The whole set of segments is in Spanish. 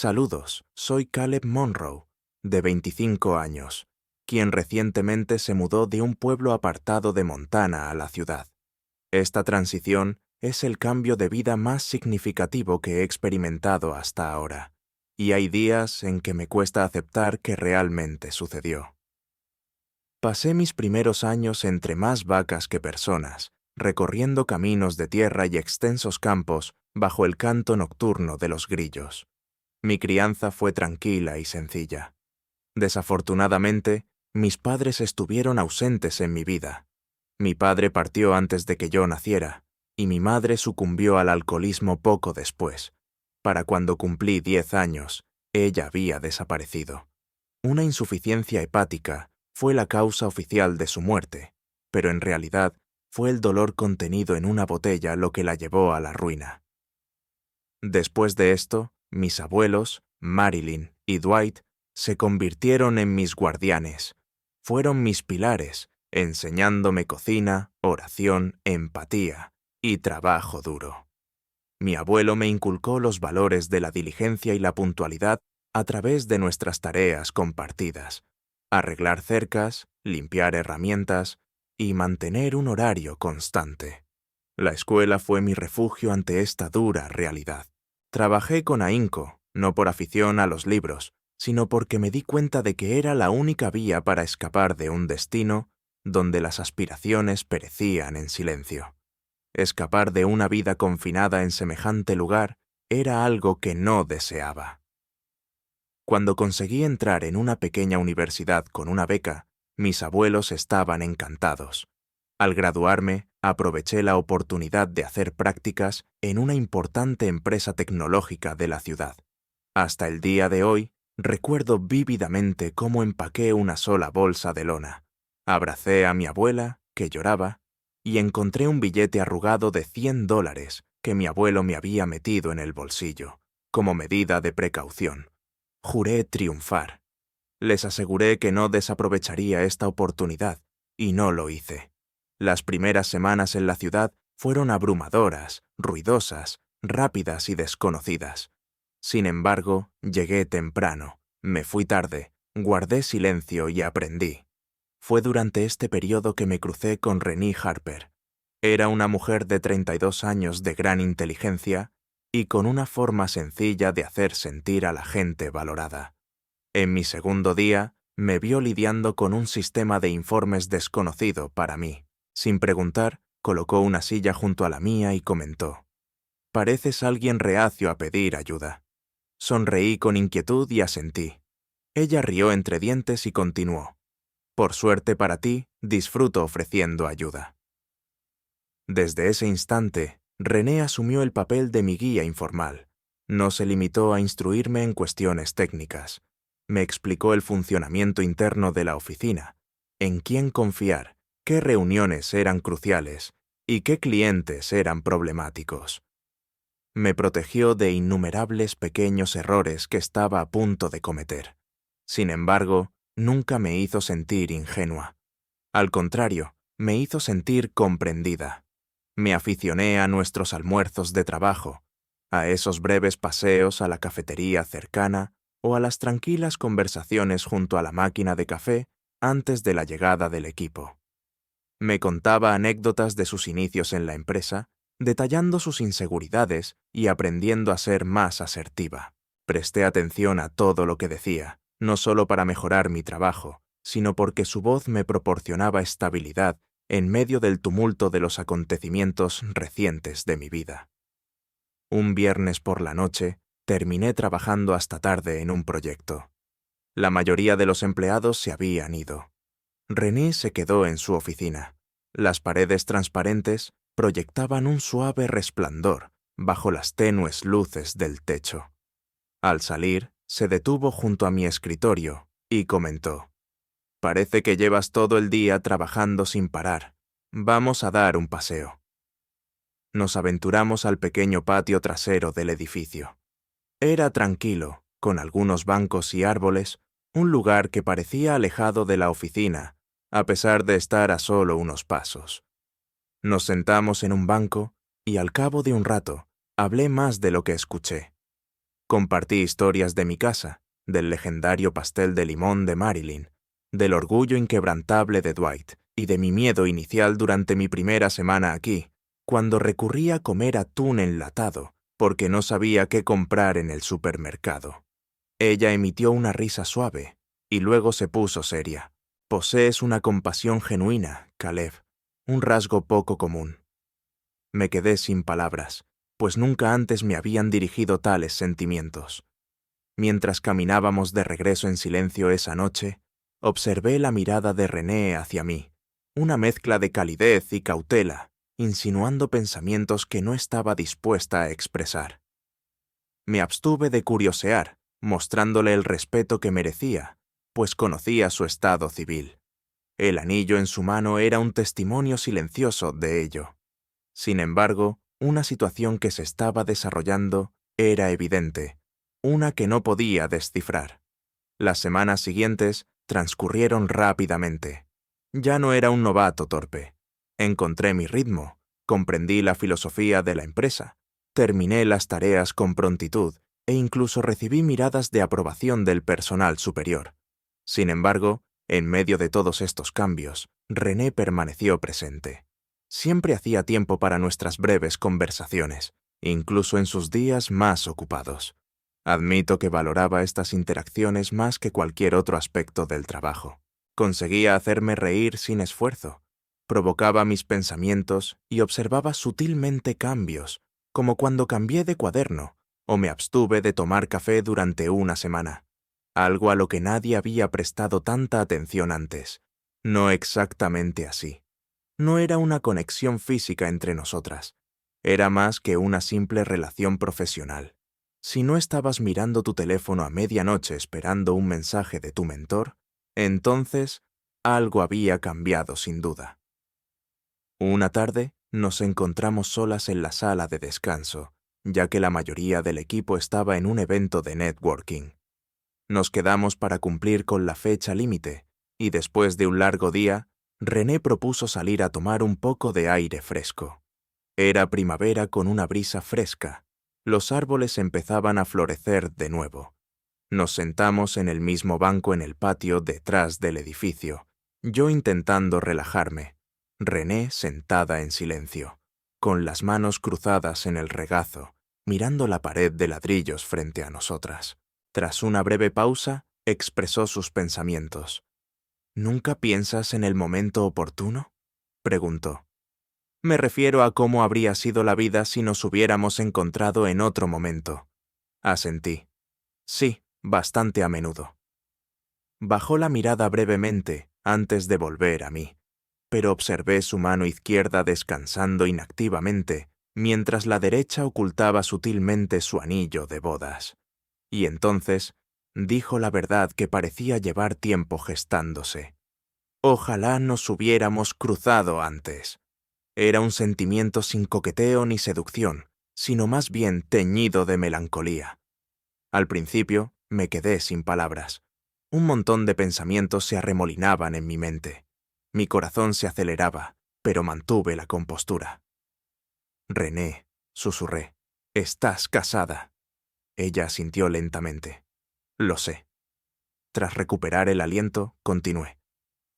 Saludos, soy Caleb Monroe, de 25 años, quien recientemente se mudó de un pueblo apartado de Montana a la ciudad. Esta transición es el cambio de vida más significativo que he experimentado hasta ahora, y hay días en que me cuesta aceptar que realmente sucedió. Pasé mis primeros años entre más vacas que personas, recorriendo caminos de tierra y extensos campos bajo el canto nocturno de los grillos. Mi crianza fue tranquila y sencilla. Desafortunadamente, mis padres estuvieron ausentes en mi vida. Mi padre partió antes de que yo naciera, y mi madre sucumbió al alcoholismo poco después. Para cuando cumplí 10 años, ella había desaparecido. Una insuficiencia hepática fue la causa oficial de su muerte, pero en realidad fue el dolor contenido en una botella lo que la llevó a la ruina. Después de esto, mis abuelos, Marilyn y Dwight, se convirtieron en mis guardianes. Fueron mis pilares, enseñándome cocina, oración, empatía y trabajo duro. Mi abuelo me inculcó los valores de la diligencia y la puntualidad a través de nuestras tareas compartidas: arreglar cercas, limpiar herramientas y mantener un horario constante. La escuela fue mi refugio ante esta dura realidad. Trabajé con ahínco, no por afición a los libros, sino porque me di cuenta de que era la única vía para escapar de un destino donde las aspiraciones perecían en silencio. Escapar de una vida confinada en semejante lugar era algo que no deseaba. Cuando conseguí entrar en una pequeña universidad con una beca, mis abuelos estaban encantados. Al graduarme, aproveché la oportunidad de hacer prácticas en una importante empresa tecnológica de la ciudad. Hasta el día de hoy, recuerdo vívidamente cómo empaqué una sola bolsa de lona, abracé a mi abuela, que lloraba, y encontré un billete arrugado de $100 que mi abuelo me había metido en el bolsillo, como medida de precaución. Juré triunfar. Les aseguré que no desaprovecharía esta oportunidad, y no lo hice. Las primeras semanas en la ciudad fueron abrumadoras, ruidosas, rápidas y desconocidas. Sin embargo, llegué temprano, me fui tarde, guardé silencio y aprendí. Fue durante este periodo que me crucé con Renée Harper. Era una mujer de 32 años de gran inteligencia y con una forma sencilla de hacer sentir a la gente valorada. En mi segundo día, me vio lidiando con un sistema de informes desconocido para mí. Sin preguntar, colocó una silla junto a la mía y comentó: «Pareces alguien reacio a pedir ayuda». Sonreí con inquietud y asentí. Ella rió entre dientes y continuó: «Por suerte para ti, disfruto ofreciendo ayuda». Desde ese instante, René asumió el papel de mi guía informal. No se limitó a instruirme en cuestiones técnicas. Me explicó el funcionamiento interno de la oficina, en quién confiar, qué reuniones eran cruciales y qué clientes eran problemáticos. Me protegió de innumerables pequeños errores que estaba a punto de cometer. Sin embargo, nunca me hizo sentir ingenua. Al contrario, me hizo sentir comprendida. Me aficioné a nuestros almuerzos de trabajo, a esos breves paseos a la cafetería cercana o a las tranquilas conversaciones junto a la máquina de café antes de la llegada del equipo. Me contaba anécdotas de sus inicios en la empresa, detallando sus inseguridades y aprendiendo a ser más asertiva. Presté atención a todo lo que decía, no solo para mejorar mi trabajo, sino porque su voz me proporcionaba estabilidad en medio del tumulto de los acontecimientos recientes de mi vida. Un viernes por la noche, terminé trabajando hasta tarde en un proyecto. La mayoría de los empleados se habían ido. René se quedó en su oficina. Las paredes transparentes proyectaban un suave resplandor bajo las tenues luces del techo. Al salir, se detuvo junto a mi escritorio y comentó: «Parece que llevas todo el día trabajando sin parar. Vamos a dar un paseo». Nos aventuramos al pequeño patio trasero del edificio. Era tranquilo, con algunos bancos y árboles, un lugar que parecía alejado de la oficina, a pesar de estar a solo unos pasos. Nos sentamos en un banco y al cabo de un rato hablé más de lo que escuché. Compartí historias de mi casa, del legendario pastel de limón de Marilyn, del orgullo inquebrantable de Dwight y de mi miedo inicial durante mi primera semana aquí, cuando recurrí a comer atún enlatado porque no sabía qué comprar en el supermercado. Ella emitió una risa suave y luego se puso seria. Posees una compasión genuina, Caleb, un rasgo poco común. Me quedé sin palabras, pues nunca antes me habían dirigido tales sentimientos. Mientras caminábamos de regreso en silencio esa noche, observé la mirada de René hacia mí, una mezcla de calidez y cautela, insinuando pensamientos que no estaba dispuesta a expresar. Me abstuve de curiosear, mostrándole el respeto que merecía, pues conocía su estado civil. El anillo en su mano era un testimonio silencioso de ello. Sin embargo, una situación que se estaba desarrollando era evidente, una que no podía descifrar. Las semanas siguientes transcurrieron rápidamente. Ya no era un novato torpe. Encontré mi ritmo, comprendí la filosofía de la empresa, terminé las tareas con prontitud e incluso recibí miradas de aprobación del personal superior. Sin embargo, en medio de todos estos cambios, René permaneció presente. Siempre hacía tiempo para nuestras breves conversaciones, incluso en sus días más ocupados. Admito que valoraba estas interacciones más que cualquier otro aspecto del trabajo. Conseguía hacerme reír sin esfuerzo, provocaba mis pensamientos y observaba sutilmente cambios, como cuando cambié de cuaderno o me abstuve de tomar café durante una semana, algo a lo que nadie había prestado tanta atención antes. No exactamente así. No era una conexión física entre nosotras, era más que una simple relación profesional. Si no estabas mirando tu teléfono a medianoche esperando un mensaje de tu mentor, entonces algo había cambiado sin duda. Una tarde nos encontramos solas en la sala de descanso, ya que la mayoría del equipo estaba en un evento de networking. Nos quedamos para cumplir con la fecha límite, y después de un largo día, René propuso salir a tomar un poco de aire fresco. Era primavera con una brisa fresca. Los árboles empezaban a florecer de nuevo. Nos sentamos en el mismo banco en el patio detrás del edificio, yo intentando relajarme, René sentada en silencio, con las manos cruzadas en el regazo, mirando la pared de ladrillos frente a nosotras. Tras una breve pausa, expresó sus pensamientos. ¿Nunca piensas en el momento oportuno?, preguntó. Me refiero a cómo habría sido la vida si nos hubiéramos encontrado en otro momento. Asentí. Sí, bastante a menudo. Bajó la mirada brevemente antes de volver a mí, pero observé su mano izquierda descansando inactivamente mientras la derecha ocultaba sutilmente su anillo de bodas. Y entonces dijo la verdad que parecía llevar tiempo gestándose. Ojalá nos hubiéramos cruzado antes. Era un sentimiento sin coqueteo ni seducción, sino más bien teñido de melancolía. Al principio me quedé sin palabras. Un montón de pensamientos se arremolinaban en mi mente. Mi corazón se aceleraba, pero mantuve la compostura. René, susurré, estás casada. Ella asintió lentamente. Lo sé. Tras recuperar el aliento, continué.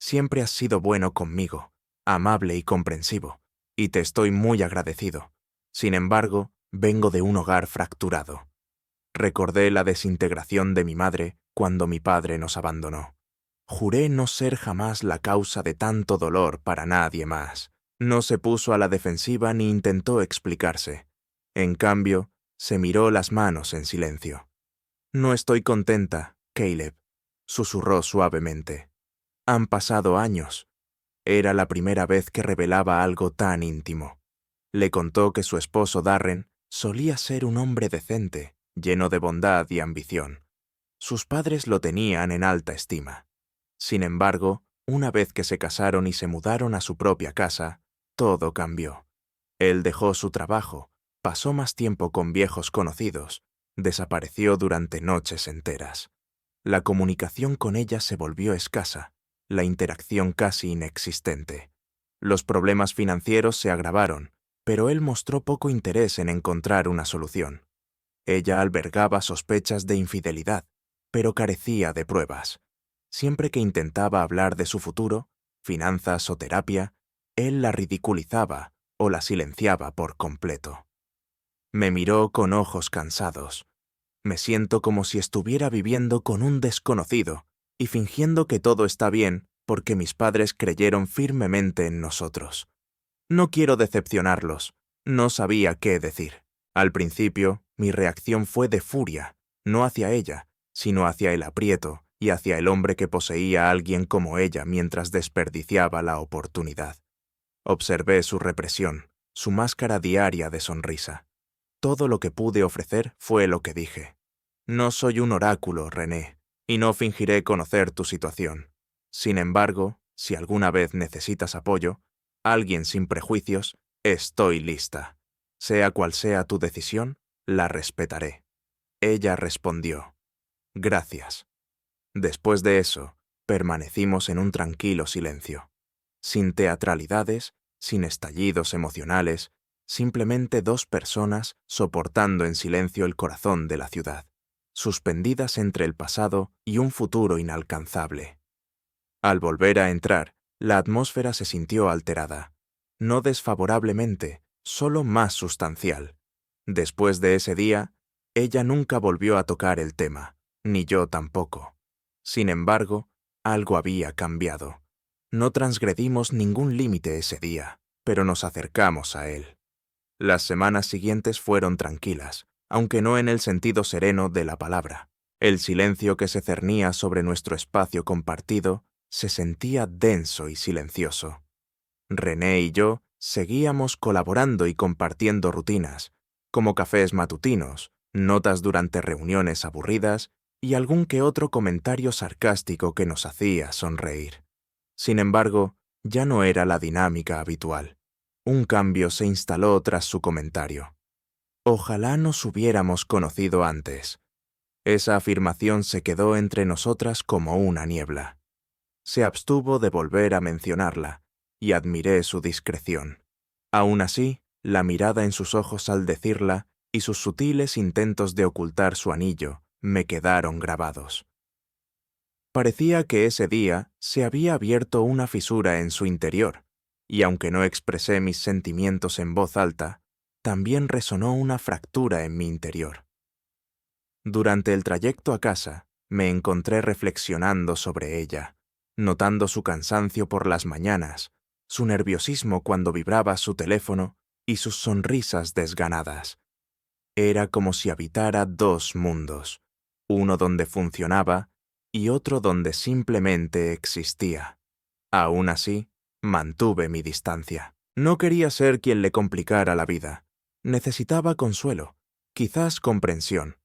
Siempre has sido bueno conmigo, amable y comprensivo, y te estoy muy agradecido. Sin embargo, vengo de un hogar fracturado. Recordé la desintegración de mi madre cuando mi padre nos abandonó. Juré no ser jamás la causa de tanto dolor para nadie más. No se puso a la defensiva ni intentó explicarse. En cambio, se miró las manos en silencio. No estoy contenta, Caleb, susurró suavemente. Han pasado años. Era la primera vez que revelaba algo tan íntimo. Le contó que su esposo Darren solía ser un hombre decente, lleno de bondad y ambición. Sus padres lo tenían en alta estima. Sin embargo, una vez que se casaron y se mudaron a su propia casa, todo cambió. Él dejó su trabajo, pasó más tiempo con viejos conocidos, desapareció durante noches enteras. La comunicación con ella se volvió escasa, la interacción casi inexistente. Los problemas financieros se agravaron, pero él mostró poco interés en encontrar una solución. Ella albergaba sospechas de infidelidad, pero carecía de pruebas. Siempre que intentaba hablar de su futuro, finanzas o terapia, él la ridiculizaba o la silenciaba por completo. Me miró con ojos cansados. Me siento como si estuviera viviendo con un desconocido y fingiendo que todo está bien porque mis padres creyeron firmemente en nosotros. No quiero decepcionarlos. No sabía qué decir. Al principio, mi reacción fue de furia, no hacia ella, sino hacia el aprieto y hacia el hombre que poseía a alguien como ella mientras desperdiciaba la oportunidad. Observé su represión, su máscara diaria de sonrisa. Todo lo que pude ofrecer fue lo que dije. No soy un oráculo, René, y no fingiré conocer tu situación. Sin embargo, si alguna vez necesitas apoyo, alguien sin prejuicios, estoy lista. Sea cual sea tu decisión, la respetaré. Ella respondió, gracias. Después de eso, permanecimos en un tranquilo silencio. Sin teatralidades, sin estallidos emocionales, simplemente dos personas soportando en silencio el corazón de la ciudad, suspendidas entre el pasado y un futuro inalcanzable. Al volver a entrar, la atmósfera se sintió alterada. No desfavorablemente, solo más sustancial. Después de ese día, ella nunca volvió a tocar el tema, ni yo tampoco. Sin embargo, algo había cambiado. No transgredimos ningún límite ese día, pero nos acercamos a él. Las semanas siguientes fueron tranquilas, aunque no en el sentido sereno de la palabra. El silencio que se cernía sobre nuestro espacio compartido se sentía denso y silencioso. René y yo seguíamos colaborando y compartiendo rutinas, como cafés matutinos, notas durante reuniones aburridas y algún que otro comentario sarcástico que nos hacía sonreír. Sin embargo, ya no era la dinámica habitual. Un cambio se instaló tras su comentario. Ojalá nos hubiéramos conocido antes. Esa afirmación se quedó entre nosotras como una niebla. Se abstuvo de volver a mencionarla, y admiré su discreción. Aún así, la mirada en sus ojos al decirla y sus sutiles intentos de ocultar su anillo me quedaron grabados. Parecía que ese día se había abierto una fisura en su interior, y aunque no expresé mis sentimientos en voz alta, también resonó una fractura en mi interior. Durante el trayecto a casa, me encontré reflexionando sobre ella, notando su cansancio por las mañanas, su nerviosismo cuando vibraba su teléfono y sus sonrisas desganadas. Era como si habitara dos mundos, uno donde funcionaba y otro donde simplemente existía. Aún así, mantuve mi distancia. No quería ser quien le complicara la vida. Necesitaba consuelo, quizás comprensión.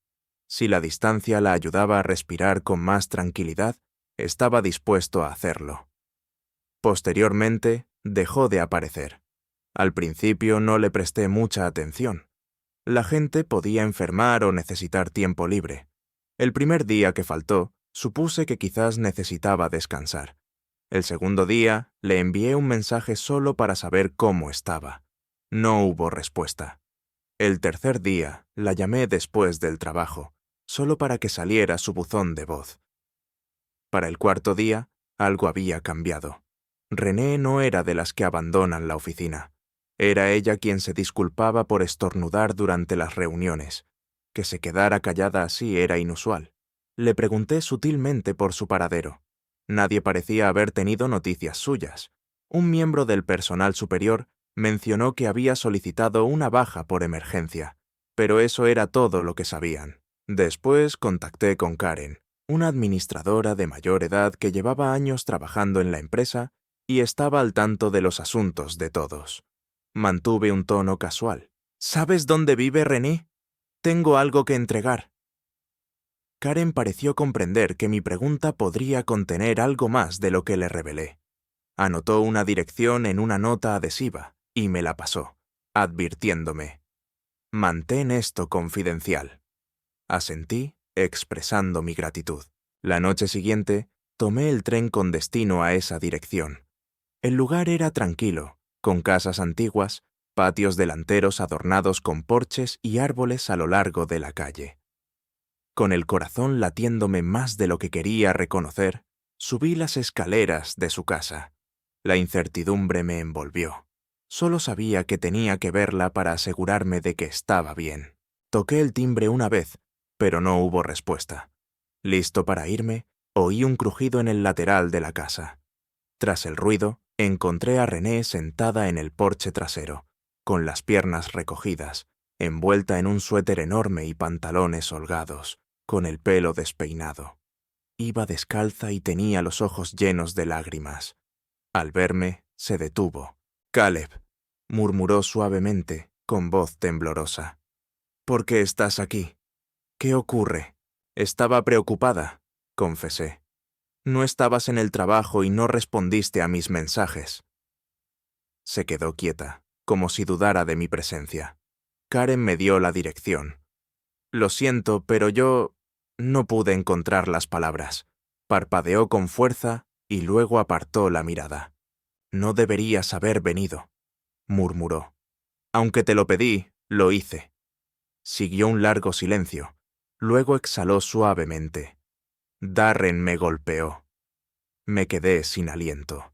Si la distancia la ayudaba a respirar con más tranquilidad, estaba dispuesto a hacerlo. Posteriormente, dejó de aparecer. Al principio no le presté mucha atención. La gente podía enfermar o necesitar tiempo libre. El primer día que faltó, supuse que quizás necesitaba descansar. El segundo día, le envié un mensaje solo para saber cómo estaba. No hubo respuesta. El tercer día, la llamé después del trabajo, solo para que saliera su buzón de voz. Para el cuarto día, algo había cambiado. René no era de las que abandonan la oficina. Era ella quien se disculpaba por estornudar durante las reuniones. Que se quedara callada así era inusual. Le pregunté sutilmente por su paradero. Nadie parecía haber tenido noticias suyas. Un miembro del personal superior mencionó que había solicitado una baja por emergencia, pero eso era todo lo que sabían. Después contacté con Karen, una administradora de mayor edad que llevaba años trabajando en la empresa y estaba al tanto de los asuntos de todos. Mantuve un tono casual. ¿Sabes dónde vive René? Tengo algo que entregar. Karen pareció comprender que mi pregunta podría contener algo más de lo que le revelé. Anotó una dirección en una nota adhesiva y me la pasó, advirtiéndome: «Mantén esto confidencial». Asentí, expresando mi gratitud. La noche siguiente, tomé el tren con destino a esa dirección. El lugar era tranquilo, con casas antiguas, patios delanteros adornados con porches y árboles a lo largo de la calle. Con el corazón latiéndome más de lo que quería reconocer, subí las escaleras de su casa. La incertidumbre me envolvió. Solo sabía que tenía que verla para asegurarme de que estaba bien. Toqué el timbre una vez, pero no hubo respuesta. Listo para irme, oí un crujido en el lateral de la casa. Tras el ruido, encontré a René sentada en el porche trasero, con las piernas recogidas, envuelta en un suéter enorme y pantalones holgados, con el pelo despeinado. Iba descalza y tenía los ojos llenos de lágrimas. Al verme, se detuvo. «Caleb», murmuró suavemente, con voz temblorosa. «¿Por qué estás aquí? ¿Qué ocurre?» «Estaba preocupada», confesé. «No estabas en el trabajo y no respondiste a mis mensajes». Se quedó quieta, como si dudara de mi presencia. Karen me dio la dirección. «Lo siento, pero yo no pude encontrar las palabras». Parpadeó con fuerza y luego apartó la mirada. «No deberías haber venido», murmuró. «Aunque te lo pedí, lo hice». Siguió un largo silencio. Luego exhaló suavemente. «Darren me golpeó». Me quedé sin aliento.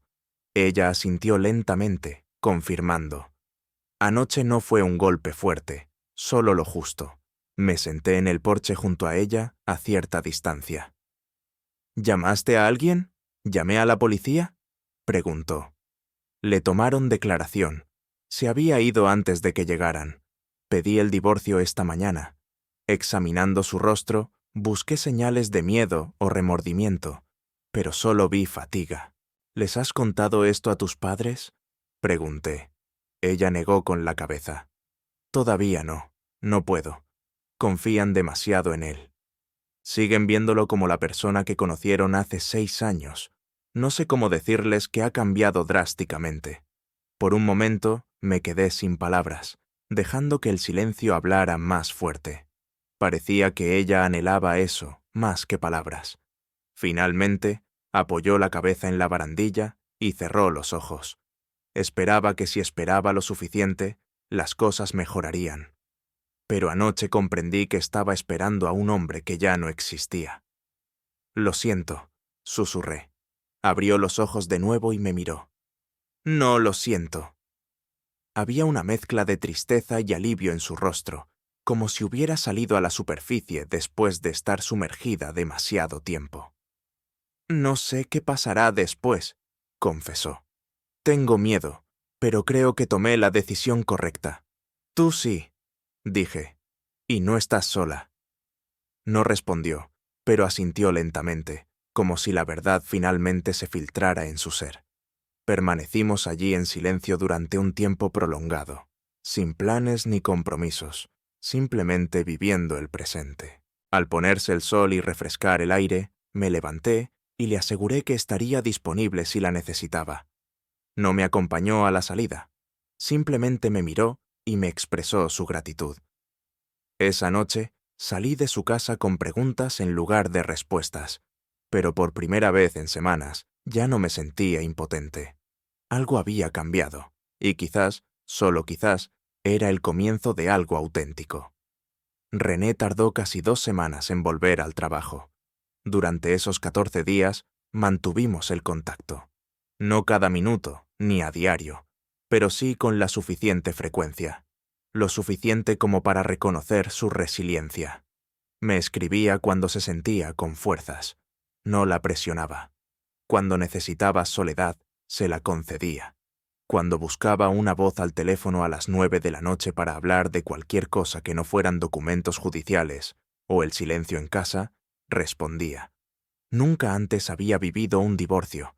Ella asintió lentamente, confirmando. «Anoche no fue un golpe fuerte, solo lo justo». Me senté en el porche junto a ella, a cierta distancia. «¿Llamaste a alguien? ¿Llamé a la policía?», preguntó. Le tomaron declaración. Se había ido antes de que llegaran. Pedí el divorcio esta mañana. Examinando su rostro, busqué señales de miedo o remordimiento, pero solo vi fatiga. «¿Les has contado esto a tus padres?», pregunté. Ella negó con la cabeza. «Todavía no. No puedo. Confían demasiado en él. Siguen viéndolo como la persona que conocieron hace 6 años. No sé cómo decirles que ha cambiado drásticamente». Por un momento me quedé sin palabras, dejando que el silencio hablara más fuerte. Parecía que ella anhelaba eso, más que palabras. Finalmente, apoyó la cabeza en la barandilla y cerró los ojos. Esperaba que si esperaba lo suficiente, las cosas mejorarían. Pero anoche comprendí que estaba esperando a un hombre que ya no existía. «Lo siento», susurré. Abrió los ojos de nuevo y me miró. «No lo siento». Había una mezcla de tristeza y alivio en su rostro, como si hubiera salido a la superficie después de estar sumergida demasiado tiempo. «No sé qué pasará después», confesó. «Tengo miedo, pero creo que tomé la decisión correcta». «Tú sí», dije. «Y no estás sola». No respondió, pero asintió lentamente, como si la verdad finalmente se filtrara en su ser. Permanecimos allí en silencio durante un tiempo prolongado, sin planes ni compromisos, simplemente viviendo el presente. Al ponerse el sol y refrescar el aire, me levanté y le aseguré que estaría disponible si la necesitaba. No me acompañó a la salida, simplemente me miró y me expresó su gratitud. Esa noche salí de su casa con preguntas en lugar de respuestas, pero por primera vez en semanas ya no me sentía impotente. Algo había cambiado, y quizás, solo quizás, era el comienzo de algo auténtico. René tardó casi 2 semanas en volver al trabajo. Durante esos 14 días mantuvimos el contacto. No cada minuto, ni a diario, pero sí con la suficiente frecuencia. Lo suficiente como para reconocer su resiliencia. Me escribía cuando se sentía con fuerzas. No la presionaba. Cuando necesitaba soledad, se la concedía. Cuando buscaba una voz al teléfono a las 9 de la noche para hablar de cualquier cosa que no fueran documentos judiciales o el silencio en casa, respondía. Nunca antes había vivido un divorcio.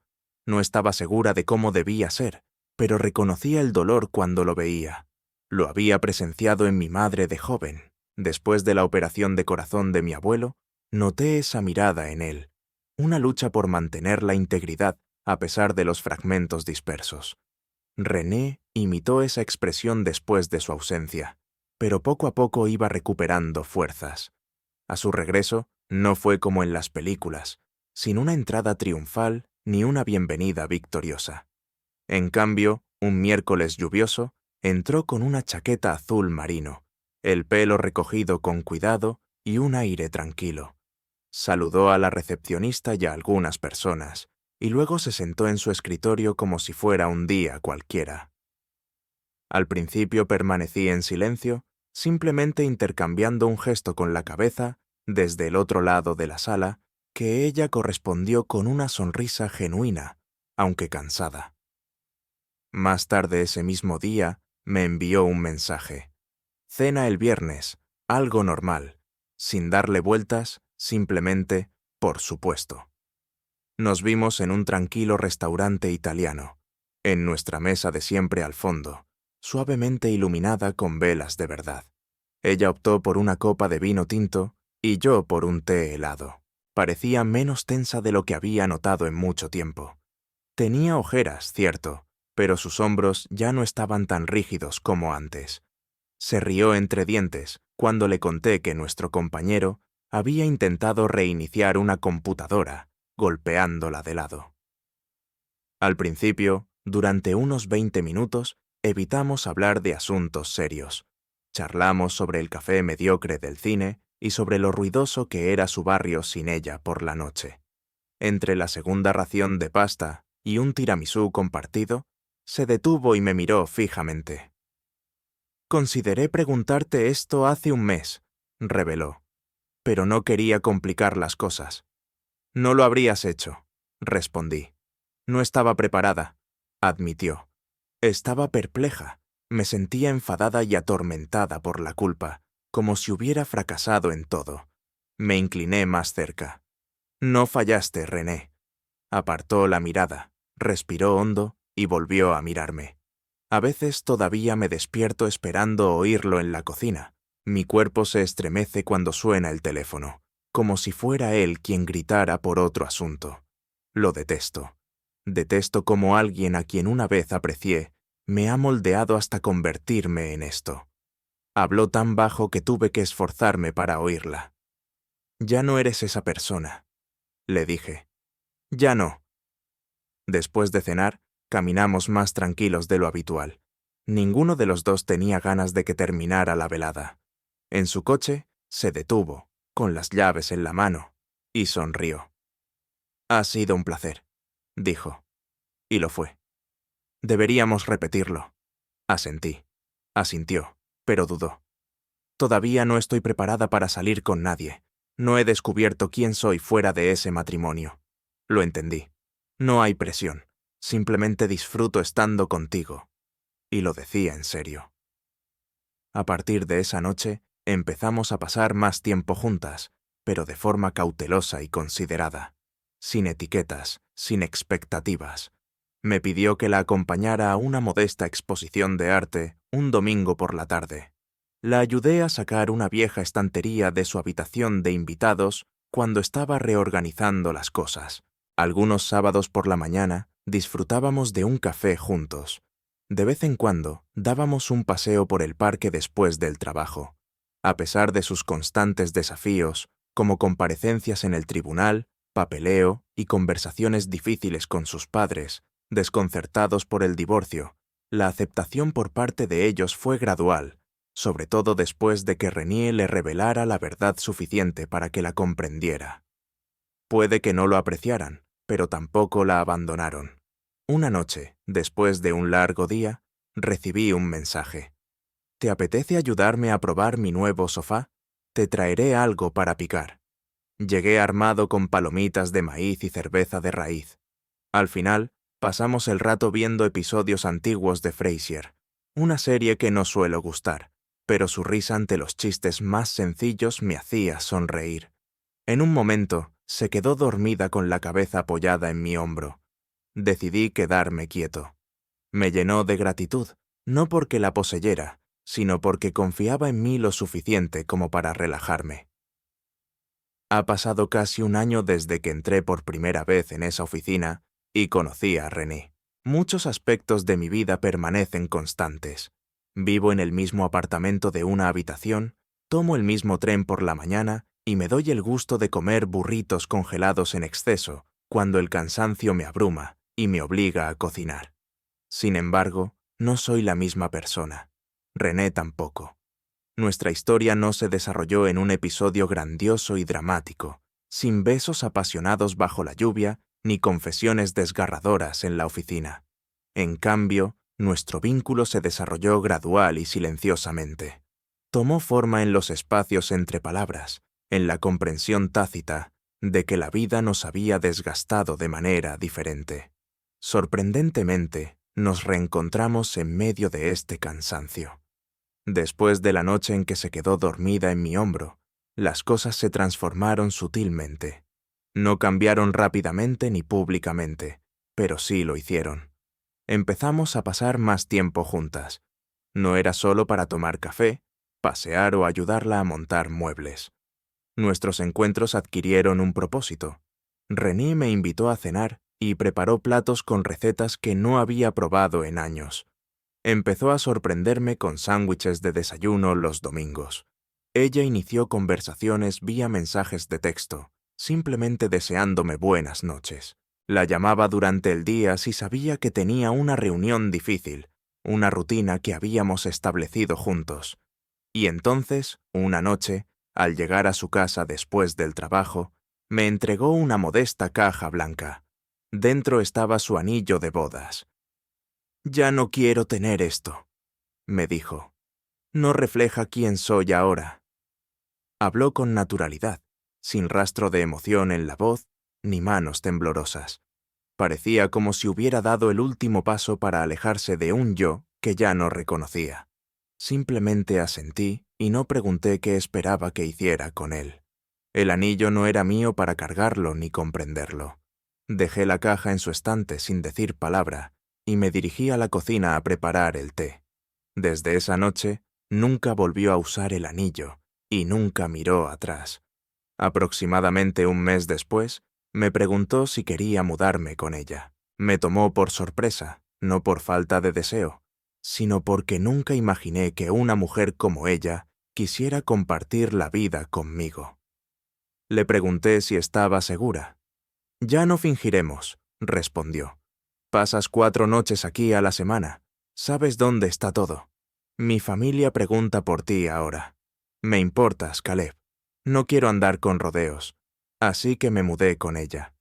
No estaba segura de cómo debía ser, pero reconocía el dolor cuando lo veía. Lo había presenciado en mi madre de joven. Después de la operación de corazón de mi abuelo, noté esa mirada en él, una lucha por mantener la integridad a pesar de los fragmentos dispersos. René imitó esa expresión después de su ausencia, pero poco a poco iba recuperando fuerzas. A su regreso, no fue como en las películas, sin una entrada triunfal ni una bienvenida victoriosa. En cambio, un miércoles lluvioso, Entró con una chaqueta azul marino, el pelo recogido con cuidado y un aire tranquilo. Saludó a la recepcionista y a algunas personas, y luego se sentó en su escritorio como si fuera un día cualquiera. Al principio permanecí en silencio, simplemente intercambiando un gesto con la cabeza desde el otro lado de la sala, que ella correspondió con una sonrisa genuina, aunque cansada. Más tarde ese mismo día me envió un mensaje. Cena el viernes, algo normal, sin darle vueltas, simplemente, por supuesto. Nos vimos en un tranquilo restaurante italiano, en nuestra mesa de siempre al fondo, suavemente iluminada con velas de verdad. Ella optó por una copa de vino tinto y yo por un té helado. Parecía menos tensa de lo que había notado en mucho tiempo. Tenía ojeras, cierto, pero sus hombros ya no estaban tan rígidos como antes. Se rió entre dientes cuando le conté que nuestro compañero había intentado reiniciar una computadora, golpeándola de lado. Al principio, durante unos 20 minutos, evitamos hablar de asuntos serios. Charlamos sobre el café mediocre del cine y sobre lo ruidoso que era su barrio sin ella por la noche. Entre la segunda ración de pasta y un tiramisú compartido, se detuvo y me miró fijamente. «Consideré preguntarte esto hace un mes», reveló, «pero no quería complicar las cosas». «No lo habrías hecho», respondí. «No estaba preparada», admitió. Estaba perpleja, me sentía enfadada y atormentada por la culpa, como si hubiera fracasado en todo. Me incliné más cerca. «No fallaste, René». Apartó la mirada, respiró hondo y volvió a mirarme. A veces todavía me despierto esperando oírlo en la cocina. Mi cuerpo se estremece cuando suena el teléfono, como si fuera él quien gritara por otro asunto. Lo detesto. Detesto cómo alguien a quien una vez aprecié me ha moldeado hasta convertirme en esto. Habló tan bajo que tuve que esforzarme para oírla. «Ya no eres esa persona», le dije. «Ya no». Después de cenar, caminamos más tranquilos de lo habitual. Ninguno de los dos tenía ganas de que terminara la velada. En su coche, se detuvo, con las llaves en la mano, y sonrió. «Ha sido un placer», dijo. Y lo fue. «Deberíamos repetirlo». Asentí. Asintió, pero dudó. «Todavía no estoy preparada para salir con nadie. No he descubierto quién soy fuera de ese matrimonio». Lo entendí. No hay presión. Simplemente disfruto estando contigo. Y lo decía en serio. A partir de esa noche, empezamos a pasar más tiempo juntas, pero de forma cautelosa y considerada. Sin etiquetas, sin expectativas. Me pidió que la acompañara a una modesta exposición de arte un domingo por la tarde. La ayudé a sacar una vieja estantería de su habitación de invitados cuando estaba reorganizando las cosas. Algunos sábados por la mañana disfrutábamos de un café juntos. De vez en cuando dábamos un paseo por el parque después del trabajo. A pesar de sus constantes desafíos, como comparecencias en el tribunal, papeleo y conversaciones difíciles con sus padres, desconcertados por el divorcio, la aceptación por parte de ellos fue gradual, sobre todo después de que René le revelara la verdad suficiente para que la comprendiera. Puede que no lo apreciaran, pero tampoco la abandonaron. Una noche, después de un largo día, recibí un mensaje. «¿Te apetece ayudarme a probar mi nuevo sofá? Te traeré algo para picar». Llegué armado con palomitas de maíz y cerveza de raíz. Al final, pasamos el rato viendo episodios antiguos de Frasier, una serie que no suelo gustar, pero su risa ante los chistes más sencillos me hacía sonreír. En un momento, se quedó dormida con la cabeza apoyada en mi hombro. Decidí quedarme quieto. Me llenó de gratitud, no porque la poseyera, sino porque confiaba en mí lo suficiente como para relajarme. Ha pasado casi un año desde que entré por primera vez en esa oficina y conocí a René. Muchos aspectos de mi vida permanecen constantes. Vivo en el mismo apartamento de una habitación, tomo el mismo tren por la mañana y me doy el gusto de comer burritos congelados en exceso cuando el cansancio me abruma y me obliga a cocinar. Sin embargo, no soy la misma persona. René tampoco. Nuestra historia no se desarrolló en un episodio grandioso y dramático, sin besos apasionados bajo la lluvia ni confesiones desgarradoras en la oficina. En cambio, nuestro vínculo se desarrolló gradual y silenciosamente. Tomó forma en los espacios entre palabras, en la comprensión tácita de que la vida nos había desgastado de manera diferente. Sorprendentemente, nos reencontramos en medio de este cansancio. Después de la noche en que se quedó dormida en mi hombro, las cosas se transformaron sutilmente. No cambiaron rápidamente ni públicamente, pero sí lo hicieron. Empezamos a pasar más tiempo juntas. No era solo para tomar café, pasear o ayudarla a montar muebles. Nuestros encuentros adquirieron un propósito. René me invitó a cenar y preparó platos con recetas que no había probado en años. Empezó a sorprenderme con sándwiches de desayuno los domingos. Ella inició conversaciones vía mensajes de texto, simplemente deseándome buenas noches. La llamaba durante el día si sabía que tenía una reunión difícil, una rutina que habíamos establecido juntos. Y entonces, una noche, al llegar a su casa después del trabajo, me entregó una modesta caja blanca. Dentro estaba su anillo de bodas. «Ya no quiero tener esto», me dijo. «No refleja quién soy ahora». Habló con naturalidad, sin rastro de emoción en la voz, ni manos temblorosas. Parecía como si hubiera dado el último paso para alejarse de un yo que ya no reconocía. Simplemente asentí y no pregunté qué esperaba que hiciera con él. El anillo no era mío para cargarlo ni comprenderlo. Dejé la caja en su estante sin decir palabra y me dirigí a la cocina a preparar el té. Desde esa noche, nunca volvió a usar el anillo y nunca miró atrás. Aproximadamente un mes después, me preguntó si quería mudarme con ella. Me tomó por sorpresa, no por falta de deseo, sino porque nunca imaginé que una mujer como ella quisiera compartir la vida conmigo. Le pregunté si estaba segura. «Ya no fingiremos», respondió. «Pasas 4 noches aquí a la semana. Sabes dónde está todo. Mi familia pregunta por ti ahora. Me importas, Caleb. No quiero andar con rodeos. Así que me mudé con ella».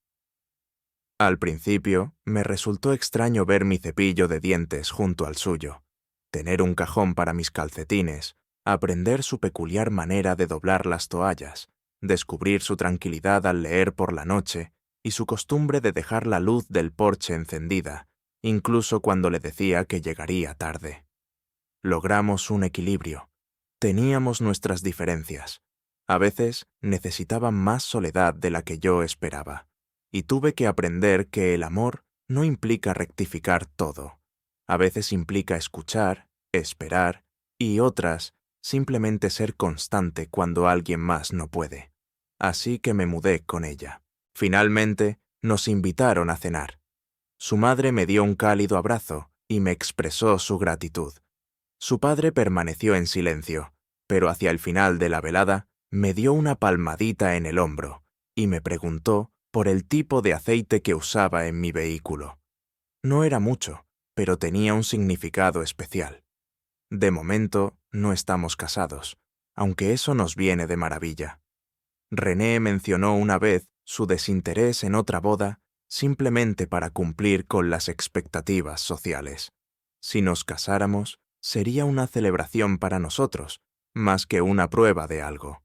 Al principio, me resultó extraño ver mi cepillo de dientes junto al suyo, tener un cajón para mis calcetines, aprender su peculiar manera de doblar las toallas, descubrir su tranquilidad al leer por la noche y su costumbre de dejar la luz del porche encendida, incluso cuando le decía que llegaría tarde. Logramos un equilibrio. Teníamos nuestras diferencias. A veces necesitaban más soledad de la que yo esperaba, y tuve que aprender que el amor no implica rectificar todo. A veces implica escuchar, esperar, y otras, simplemente ser constante cuando alguien más no puede. Así que me mudé con ella. Finalmente, nos invitaron a cenar. Su madre me dio un cálido abrazo y me expresó su gratitud. Su padre permaneció en silencio, pero hacia el final de la velada me dio una palmadita en el hombro y me preguntó por el tipo de aceite que usaba en mi vehículo. No era mucho, pero tenía un significado especial. De momento, no estamos casados, aunque eso nos viene de maravilla. René mencionó una vez su desinterés en otra boda simplemente para cumplir con las expectativas sociales. Si nos casáramos, sería una celebración para nosotros, más que una prueba de algo.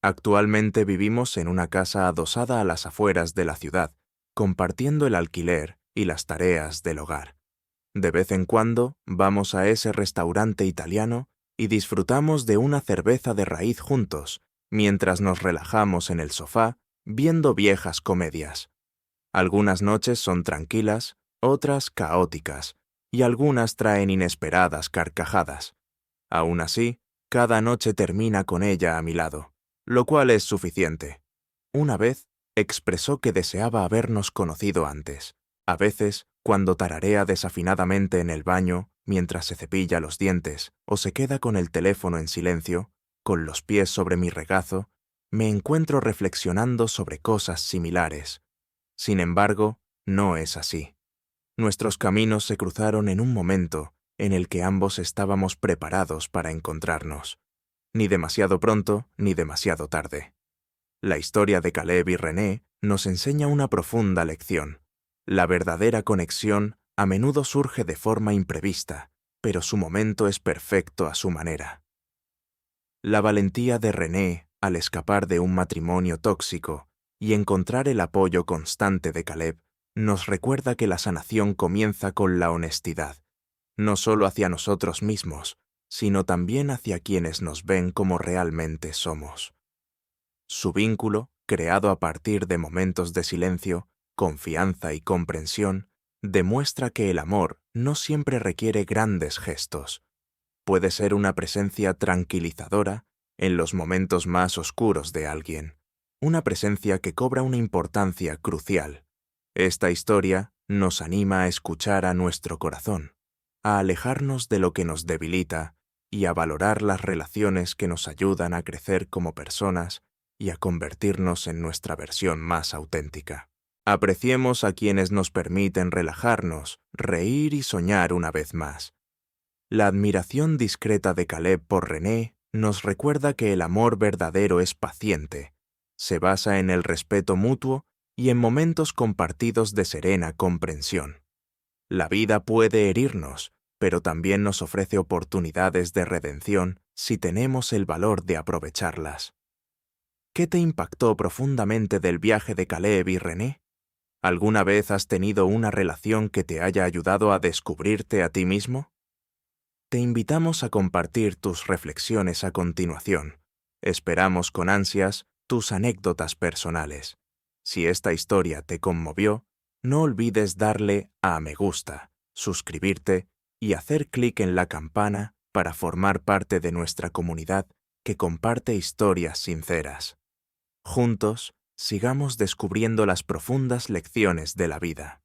Actualmente vivimos en una casa adosada a las afueras de la ciudad, compartiendo el alquiler y las tareas del hogar. De vez en cuando vamos a ese restaurante italiano y disfrutamos de una cerveza de raíz juntos, mientras nos relajamos en el sofá viendo viejas comedias. Algunas noches son tranquilas, otras caóticas, y algunas traen inesperadas carcajadas. Aún así, cada noche termina con ella a mi lado, lo cual es suficiente. Una vez expresó que deseaba habernos conocido antes. A veces, cuando tararea desafinadamente en el baño, mientras se cepilla los dientes o se queda con el teléfono en silencio, con los pies sobre mi regazo, me encuentro reflexionando sobre cosas similares. Sin embargo, no es así. Nuestros caminos se cruzaron en un momento en el que ambos estábamos preparados para encontrarnos, ni demasiado pronto ni demasiado tarde. La historia de Caleb y René nos enseña una profunda lección. La verdadera conexión a menudo surge de forma imprevista, pero su momento es perfecto a su manera. La valentía de René al escapar de un matrimonio tóxico y encontrar el apoyo constante de Caleb nos recuerda que la sanación comienza con la honestidad, no solo hacia nosotros mismos, sino también hacia quienes nos ven como realmente somos. Su vínculo, creado a partir de momentos de silencio, confianza y comprensión, demuestra que el amor no siempre requiere grandes gestos. Puede ser una presencia tranquilizadora en los momentos más oscuros de alguien, una presencia que cobra una importancia crucial. Esta historia nos anima a escuchar a nuestro corazón, a alejarnos de lo que nos debilita y a valorar las relaciones que nos ayudan a crecer como personas y a convertirnos en nuestra versión más auténtica. Apreciemos a quienes nos permiten relajarnos, reír y soñar una vez más. La admiración discreta de Caleb por René nos recuerda que el amor verdadero es paciente, se basa en el respeto mutuo y en momentos compartidos de serena comprensión. La vida puede herirnos, pero también nos ofrece oportunidades de redención si tenemos el valor de aprovecharlas. ¿Qué te impactó profundamente del viaje de Caleb y René? ¿Alguna vez has tenido una relación que te haya ayudado a descubrirte a ti mismo? Te invitamos a compartir tus reflexiones a continuación. Esperamos con ansias tus anécdotas personales. Si esta historia te conmovió, no olvides darle a me gusta, suscribirte y hacer clic en la campana para formar parte de nuestra comunidad que comparte historias sinceras. Juntos, sigamos descubriendo las profundas lecciones de la vida.